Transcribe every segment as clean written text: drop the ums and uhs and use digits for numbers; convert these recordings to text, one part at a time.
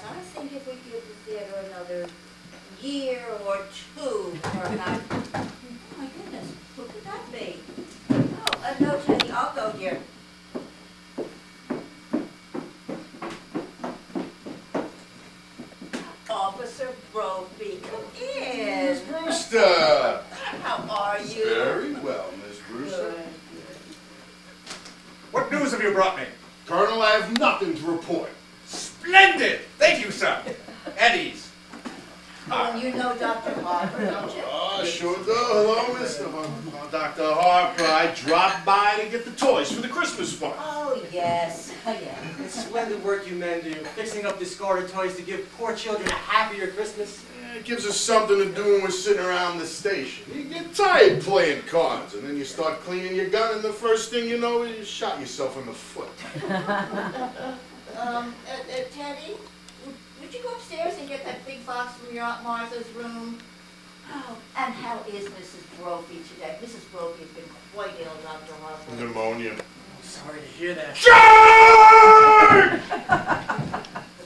Yes, I think if we give the theater another year or two, perhaps. Oh my goodness, who could that be? Oh, no, Teddy, I'll go, dear. Officer Brophy, come in. Miss Brewster. How are you? Very well, Miss Brewster. Good. What news have you brought me? Colonel, I have nothing to report. Splendid! Thank you, sir. At ease. Well, you know Dr. Harper, don't you? Oh, sure do. Hello, Mr. Dr. Harper. I dropped by to get the toys for the Christmas fund. Oh, yes. Yes. It's splendid work you men do, fixing up discarded toys to give poor children a happier Christmas. Yeah, it gives us something to do when we're sitting around the station. You get tired playing cards, and then you start cleaning your gun, and the first thing you know is you shot yourself in the foot. Teddy, would you go upstairs and get that big box from your Aunt Martha's room? Oh, and how is Mrs. Brophy today? Mrs. Brophy has been quite ill, Dr. Harper. Pneumonia. I'm sorry to hear that.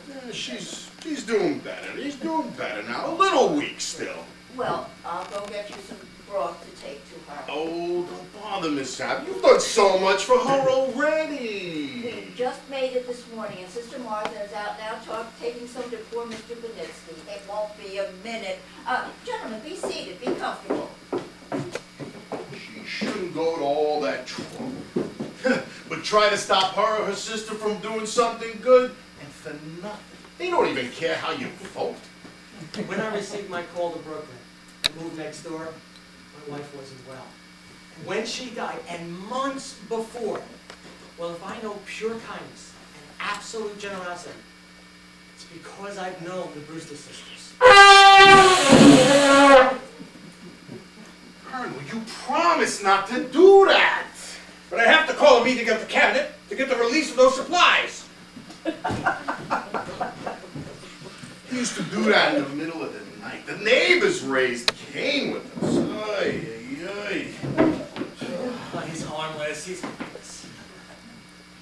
Yeah, she's doing better. He's doing better now. A little weak still. Well, I'll go get you some broth to take to her. Oh, don't bother, Miss Sapp. You've done so much for her already. We just made it this morning, and Sister Martha is out now taking some to poor Mr. Benitsky. It won't be a minute. Gentlemen, be seated. Be comfortable. She shouldn't go to all that trouble. But try to stop her or her sister from doing something good, and for nothing. They don't even care how you vote. When I received my call to Brooklyn, I moved next door, my wife wasn't well. When she died, and months before, well, if I know pure kindness and absolute generosity, it's because I've known the Brewster sisters. Colonel, you promised not to do that. But I have to call a meeting of the cabinet to get the release of those supplies. He used to do that in the middle of the night. The neighbors raised Cain with us. Ay, ay, ay. Oh, he's harmless, he's harmless.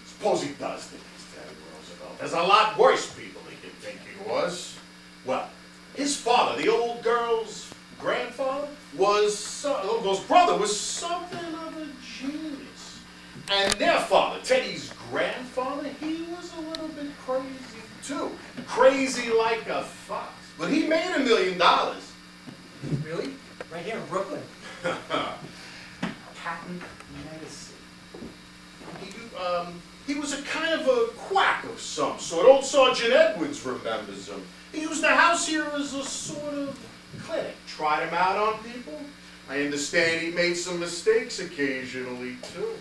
Suppose he does think he's Teddy Roosevelt. There's a lot worse people he could think he was. Well, his father, the old girl's grandfather, was brother was something of a genius. And their father, Teddy's grandfather, he was a little bit crazy too. Crazy like a fox. But he made $1 million. Really? Right here in Brooklyn? Patent medicine. He was a kind of a quack of some sort. Old Sergeant Edwards remembers him. He used the house here as a sort of clinic. Tried him out on people. I understand he made some mistakes occasionally, too.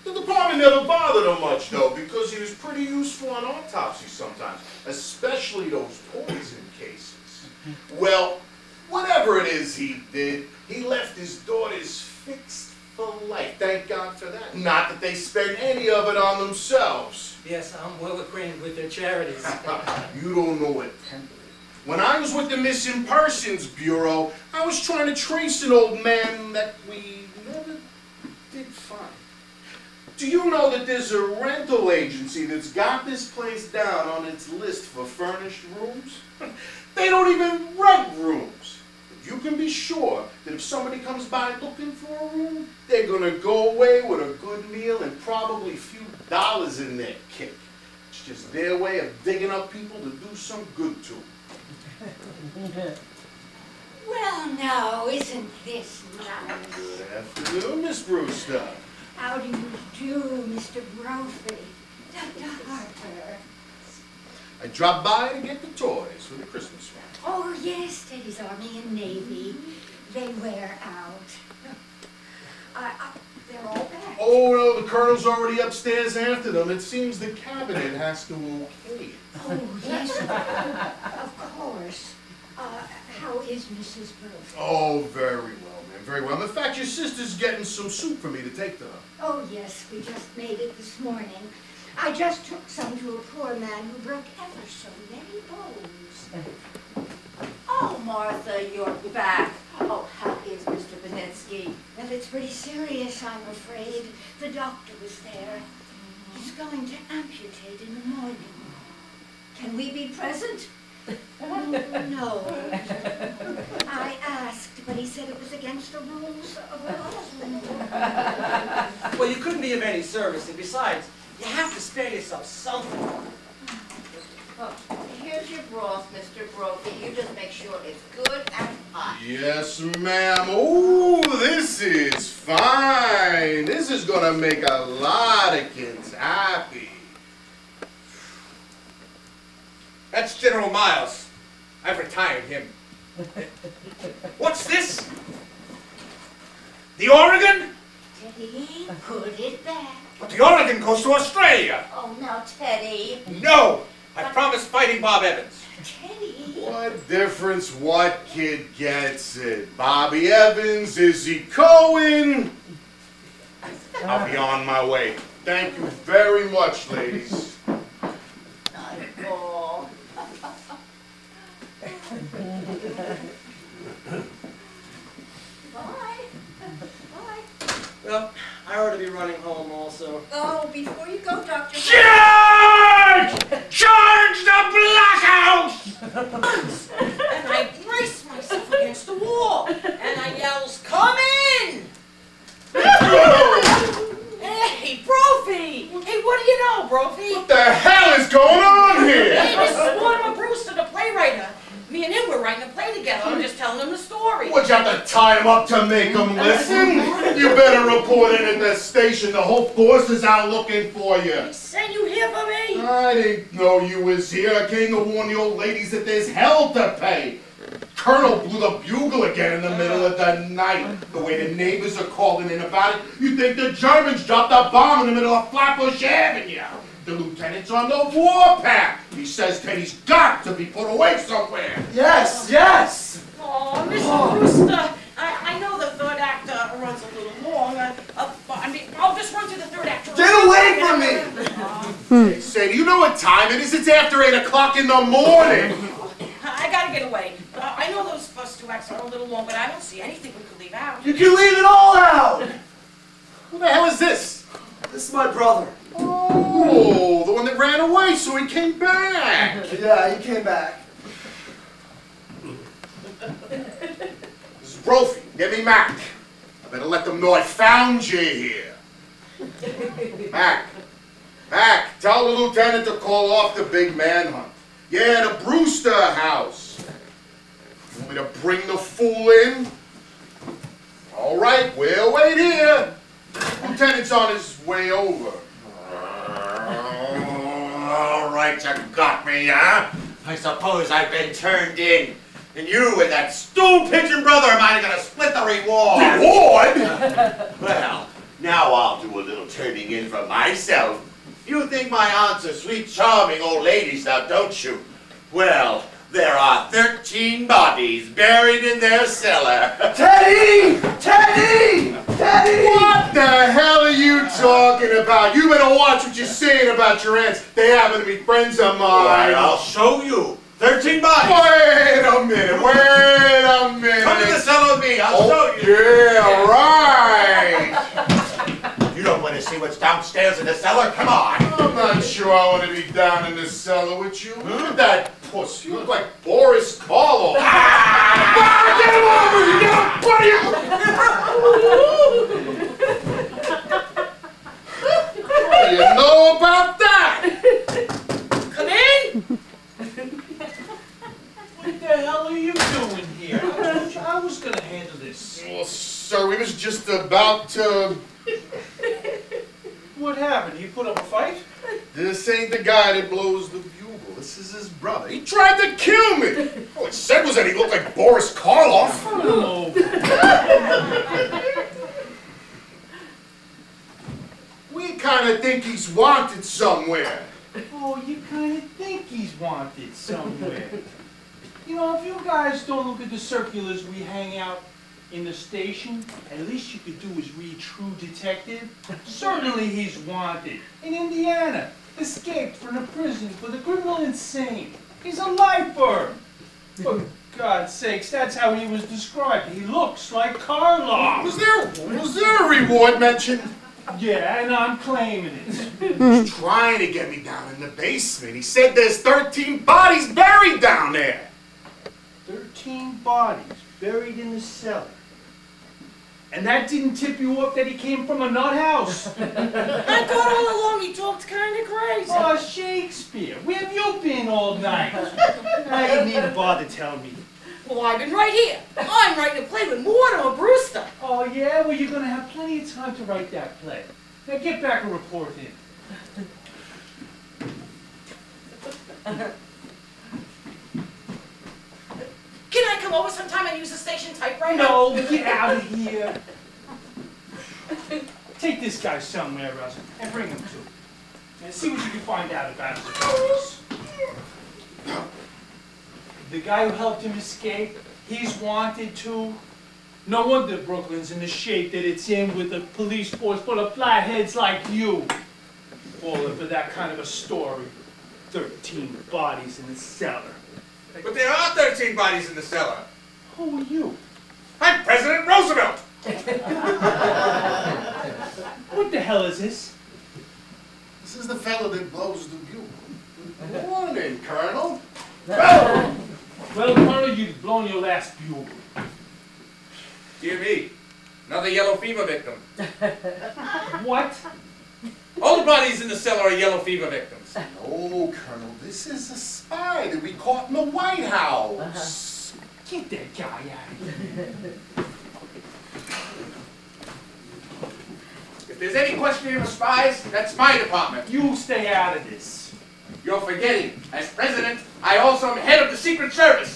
The department never bothered him much, though, because he was pretty useful on autopsies sometimes, especially those poison cases. Well, whatever it is he did, he left his daughters fixed for life. Thank God for that. Not that they spent any of it on themselves. Yes, I'm well acquainted with their charities. You don't know what temper. When I was with the Missing Persons Bureau, I was trying to trace an old man that we never did find. Do you know that there's a rental agency that's got this place down on its list for furnished rooms? They don't even rent rooms. But you can be sure that if somebody comes by looking for a room, they're going to go away with a good meal and probably a few dollars in their kick. It's just their way of digging up people to do some good to them. Well, now, isn't this nice? Good afternoon, Miss Brewster. How do you do, Mr. Brophy? Dr. Harper. I dropped by to get the toys for the Christmas one. Oh, yes, Teddy's Army and Navy. They wear out. They're all back. Oh, no, the Colonel's already upstairs after them. It seems the cabinet has to okay it. Oh, yes, of course. How is Mrs. Brophy? Oh, very well, ma'am, very well. In fact, your sister's getting some soup for me to take to her. Oh, yes, we just made it this morning. I just took some to a poor man who broke ever so many bones. Oh, Martha, you're back. Oh, how is Mr. Benitsky? Well, it's pretty serious, I'm afraid. The, The doctor was there. He's going to amputate in the morning. Oh, Can we be present? No. I asked, but he said it was against the rules of the hospital. Well, you couldn't be of any service, and besides, you have to spare yourself something. Well, here's your broth, Mr. Brophy. You just make sure it's good and hot. Yes, ma'am. Ooh, this is fine. This is gonna make a lot of kids happy. That's General Miles. I've retired him. What's this? The Oregon? Teddy, put it back. But the Oregon goes to Australia. Oh, now, Teddy. No! I promised Fighting Bob Evans. Teddy. What difference what kid gets it? Bobby Evans, Izzy Cohen? I'll be on my way. Thank you very much, ladies. Not at all. Bye. Bye. Well, I ought to be running home also. Oh, before you go, Dr. Charge! Charge the blockhouse! And I brace myself against the wall, and I yells, "Come in!" Hey, Brophy! Hey, what do you know, Brophy? What the hell is going on here? Hey, this is Mortimer Brewster, the playwright. Me and him were writing a play together. I'm just telling him the story. Would you have to tie him up to make him listen? You better report in at the station. The whole force is out looking for you. He sent you here for me? I didn't know you was here. I came to warn the old ladies that there's hell to pay. Colonel blew the bugle again in the middle of the night. The way the neighbors are calling in about it, you think the Germans dropped a bomb in the middle of Flatbush Avenue. The lieutenant's on the warpath. He says Teddy's got to be put away somewhere. Yes, yes! Oh, Mr. Brewster, I know the third act runs a little long. I'll just run through the third act. Get away from me! Hey, say, do you know what time it is? It's after 8 o'clock in the morning. I gotta get away. I know those first two acts are a little long, but I don't see anything we could leave out. You can leave it all out! Who the hell is this? This is my brother. Oh, the one that ran away, so he came back. Yeah, he came back. This is Brophy. Get me Mac. I better let them know I found you here. Mac, tell the lieutenant to call off the big manhunt. Yeah, the Brewster house. You want me to bring the fool in? All right, we'll wait here. Lieutenant's on his way over. All right, you got me, huh? I suppose I've been turned in. And you and that stool-pigeon brother of mine are gonna split the reward. Reward? Well, now I'll do a little turning in for myself. You think my aunt's a sweet, charming old lady, now, don't you? Well, there are 13 bodies buried in their cellar. Teddy! Teddy! Teddy! What the hell are you talking about? You better watch what you're saying about your aunts. They happen to be friends of mine. Why, I'll show you. 13 bodies. Wait a minute. Come to the cellar with me. I'll show you. Yeah, right. You don't want to see what's downstairs in the cellar? Come on. I'm not sure I want to be down in the cellar with you. Look at that puss. You look like Boris Karloff. Get him over here! Get him! What do you know about that? Come in! What the hell are you doing here? I was gonna handle this. Well, sir, we was just about to... What happened? You put up a fight? This ain't the guy that blows the bugle. This is his brother. He tried to kill me. All it said was that he looked like Boris Karloff. Oh. We kind of think he's wanted somewhere. Oh, you kind of think he's wanted somewhere. You know, if you guys don't look at the circulars we hang out in the station, at least you could do is read True Detective. Certainly he's wanted. In Indiana, escaped from the prison for the criminal insane. He's a lifer. For God's sakes, that's how he was described. He looks like Karloff. Was there a reward mentioned? Yeah, and I'm claiming it. He's trying to get me down in the basement. He said there's 13 bodies buried down there. 13 bodies buried in the cellar. And that didn't tip you off that he came from a nut house? I thought all along he talked kind of crazy. Oh, Shakespeare, where have you been all night? I didn't even bother telling me. Well, I've been right here. I'm writing a play with Mortimer Brewster. Oh, yeah? Well, you're going to have plenty of time to write that play. Now get back and report in. Can I come over sometime and use the station typewriter? No, get out of here. Take this guy somewhere else and bring him to. And see what you can find out about his affairs. The guy who helped him escape, he's wanted too. No wonder Brooklyn's in the shape that it's in with a police force full of flatheads like you. Falling for that kind of a story. 13 bodies in the cellar. But there are 13 bodies in the cellar. Who are you? I'm President Roosevelt. What the hell is this? This is the fellow that blows the bugle. Good morning, Colonel. Well, Colonel, you've blown your last bugle. Dear me, another yellow fever victim. What? All the bodies in the cellar are yellow fever victims. No, Colonel, this is a spy that we caught in the White House. Get that guy out of here. If there's any questioning of spies, that's my department. You stay out of this. You're forgetting, as president, I also am head of the Secret Service.